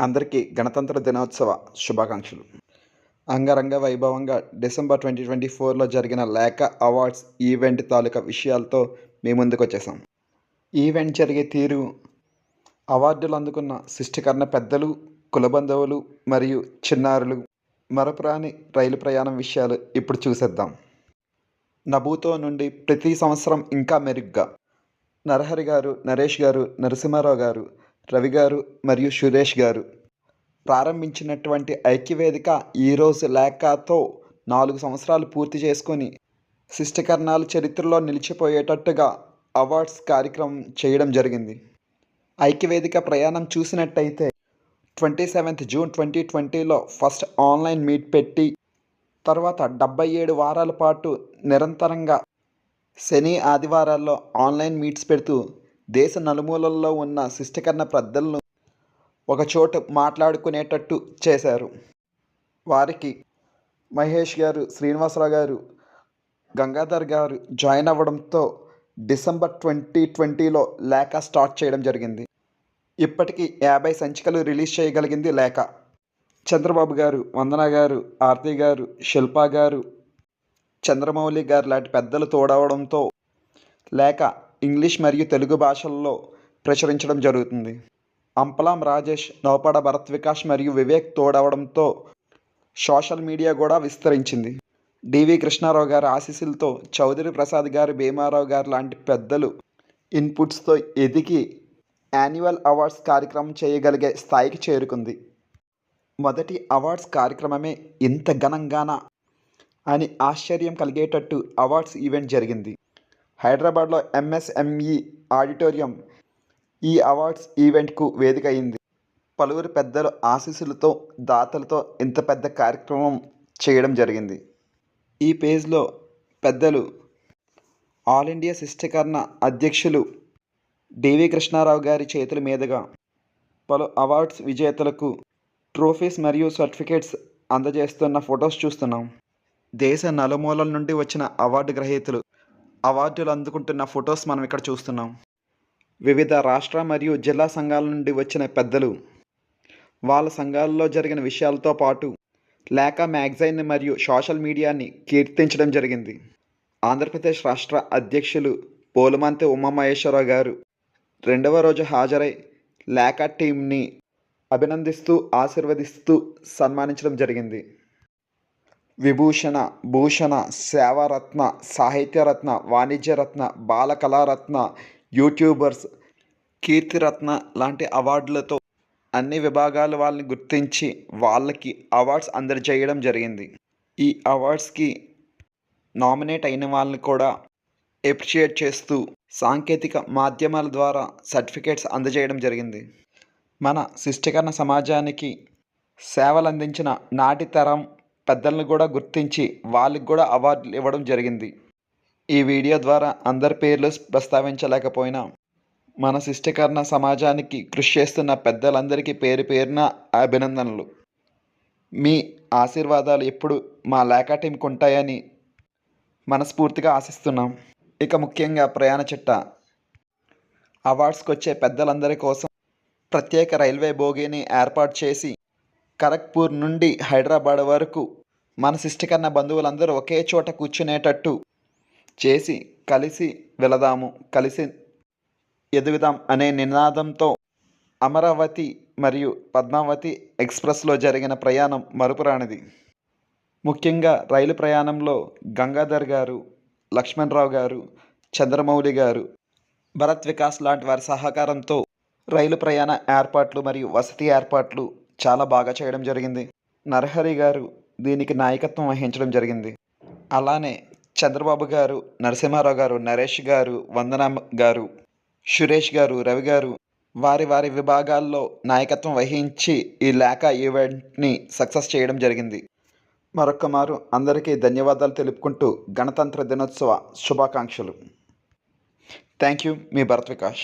అందరికీ గణతంత్ర దినోత్సవ శుభాకాంక్షలు. అంగరంగ వైభవంగా డిసెంబర్ 2024లో జరిగిన లేఖ అవార్డ్స్ ఈవెంట్ తాలూకా విషయాలతో మీ ముందుకొచ్చేసాం. ఈవెంట్ జరిగే తీరు, అవార్డులు అందుకున్న శిష్టికరణ పెద్దలు, కులబంధువులు మరియు చిన్నారులు, మరపురాని రైలు ప్రయాణం విషయాలు ఇప్పుడు చూసేద్దాం. నభూతో నుండి ప్రతి సంవత్సరం ఇంకా మెరుగ్గా నరహరి గారు, నరేష్ గారు, నరసింహారావు గారు, రవి గారు మరియు సురేష్ గారు ప్రారంభించినటువంటి ఐక్యవేదిక ఈరోజు లేఖతో 4 సంవత్సరాలు పూర్తి చేసుకొని శిష్టికరణాల చరిత్రలో నిలిచిపోయేటట్టుగా అవార్డ్స్ కార్యక్రమం చేయడం జరిగింది. ఐక్యవేదిక ప్రయాణం చూసినట్టయితే 27th జూన్ 2020లో ఫస్ట్ ఆన్లైన్ మీట్ పెట్టి తర్వాత 77 వారాల పాటు నిరంతరంగా శని ఆదివారాల్లో ఆన్లైన్ మీట్స్ పెడుతూ దేశ నలుమూలల్లో ఉన్న శిష్టికరణ పెద్దలను ఒకచోట మాట్లాడుకునేటట్టు చేశారు. వారికి మహేష్ గారు, శ్రీనివాసరావు గారు, గంగాధర్ గారు జాయిన్ అవ్వడంతో డిసెంబర్ 2020లో లేఖ స్టార్ట్ చేయడం జరిగింది. ఇప్పటికీ 50 సంచికలు రిలీజ్ చేయగలిగింది లేఖ. చంద్రబాబు గారు, వందన గారు, ఆర్తి గారు, శిల్పా గారు, చంద్రమౌళి గారు లాంటి పెద్దలు తోడవడంతో లేఖ ఇంగ్లీష్ మరియు తెలుగు భాషల్లో ప్రచురించడం జరుగుతుంది. అంపలాం రాజేష్, నౌపడ భరత్ వికాస్ మరియు వివేక్ తోడవడంతో సోషల్ మీడియా కూడా విస్తరించింది. డివి కృష్ణారావు గారి ఆశీస్సులతో చౌదరి ప్రసాద్ గారు, భీమారావు గారు లాంటి పెద్దలు ఇన్పుట్స్తో ఎదిగి యాన్యువల్ అవార్డ్స్ కార్యక్రమం చేయగలిగే స్థాయికి చేరుకుంది. మొదటి అవార్డ్స్ కార్యక్రమమే ఇంత ఘనంగానా అని ఆశ్చర్యం కలిగేటట్టు అవార్డ్స్ ఈవెంట్ జరిగింది. హైదరాబాద్లో ఎంఎస్ఎంఈ ఆడిటోరియం ఈ అవార్డ్స్ ఈవెంట్కు వేదిక అయింది. పలువురు పెద్దల ఆశీస్సులతో, దాతలతో ఇంత పెద్ద కార్యక్రమం చేయడం జరిగింది. ఈ పేజ్లో పెద్దలు ఆల్ ఇండియా శిష్టికరణ అధ్యక్షులు డివి కృష్ణారావు గారి చేతుల మీదుగా పలు అవార్డ్స్ విజేతలకు ట్రోఫీస్ మరియు సర్టిఫికేట్స్ అందజేస్తున్న ఫొటోస్ చూస్తున్నాం. దేశ నలుమూలల నుండి వచ్చిన అవార్డు గ్రహీతలు అవార్డులు అందుకుంటున్న ఫొటోస్ మనం ఇక్కడ చూస్తున్నాం. వివిధ రాష్ట్ర మరియు జిల్లా సంఘాల నుండి వచ్చిన పెద్దలు వాళ్ళ సంఘాలలో జరిగిన విషయాలతో పాటు లేఖ మ్యాగజైన్ మరియు సోషల్ మీడియాని కీర్తించడం జరిగింది. ఆంధ్రప్రదేశ్ రాష్ట్ర అధ్యక్షులు పోలుమంతి ఉమామహేశ్వరరావు గారు 2వ రోజు హాజరై లేఖ టీంని అభినందిస్తూ, ఆశీర్వదిస్తూ సన్మానించడం జరిగింది. విభూషణ, భూషణ, సేవారత్న, సాహిత్యరత్న, వాణిజ్యరత్న, బాలకళారత్న, యూట్యూబర్స్, కీర్తిరత్న లాంటి అవార్డులతో అన్ని విభాగాల వాళ్ళని గుర్తించి వాళ్ళకి అవార్డ్స్ అందజేయడం జరిగింది. ఈ అవార్డ్స్కి నామినేట్ అయిన వాళ్ళని కూడా అప్రిషియేట్ చేస్తూ సాంకేతిక మాధ్యమాల ద్వారా సర్టిఫికేట్స్ అందజేయడం జరిగింది. మన శిష్టికరణ సమాజానికి సేవలు అందించిన నాటి తరం పెద్దలను కూడా గుర్తించి వాళ్ళకి కూడా అవార్డులు ఇవ్వడం జరిగింది. ఈ వీడియో ద్వారా అందరి పేర్లు ప్రస్తావించలేకపోయినా మన శిష్టికరణ సమాజానికి కృషి చేస్తున్న పెద్దలందరికీ పేరు పేరున అభినందనలు. మీ ఆశీర్వాదాలు ఎప్పుడు మా లేఖ టీంకి ఉంటాయని మనస్ఫూర్తిగా ఆశిస్తున్నాం. ఇక ముఖ్యంగా ప్రయాణ చిట్ట అవార్డ్స్కి వచ్చే పెద్దలందరి కోసం ప్రత్యేక రైల్వే బోగీని ఏర్పాటు చేసి ఖరగ్పూర్ నుండి హైదరాబాద్ వరకు మన శిష్టికరణ బంధువులందరూ ఒకే చోట కూర్చునేటట్టు చేసి కలిసి వెళదాము, కలిసి ఎదుగుదాం అనే నినాదంతో అమరావతి మరియు పద్మావతి ఎక్స్ప్రెస్లో జరిగిన ప్రయాణం మరుపురానిది. ముఖ్యంగా రైలు ప్రయాణంలో గంగాధర్ గారు, లక్ష్మణరావు గారు, చంద్రమౌళి గారు, భరత్ వికాస్ లాంటి వారి సహకారంతో రైలు ప్రయాణ ఏర్పాట్లు మరియు వసతి ఏర్పాట్లు చాలా బాగా చేయడం జరిగింది. నరహరి గారు దీనికి నాయకత్వం వహించడం జరిగింది. అలానే చంద్రబాబు గారు, నరసింహారావు గారు, నరేష్ గారు, వందన గారు, సురేష్ గారు, రవి గారు వారి వారి విభాగాల్లో నాయకత్వం వహించి ఈ లేఖ ఈవెంట్ని సక్సెస్ చేయడం జరిగింది. మరొక్క మారు అందరికీ ధన్యవాదాలు తెలుపుకుంటూ గణతంత్ర దినోత్సవ శుభాకాంక్షలు. Thank you. Me Bharat Vikas.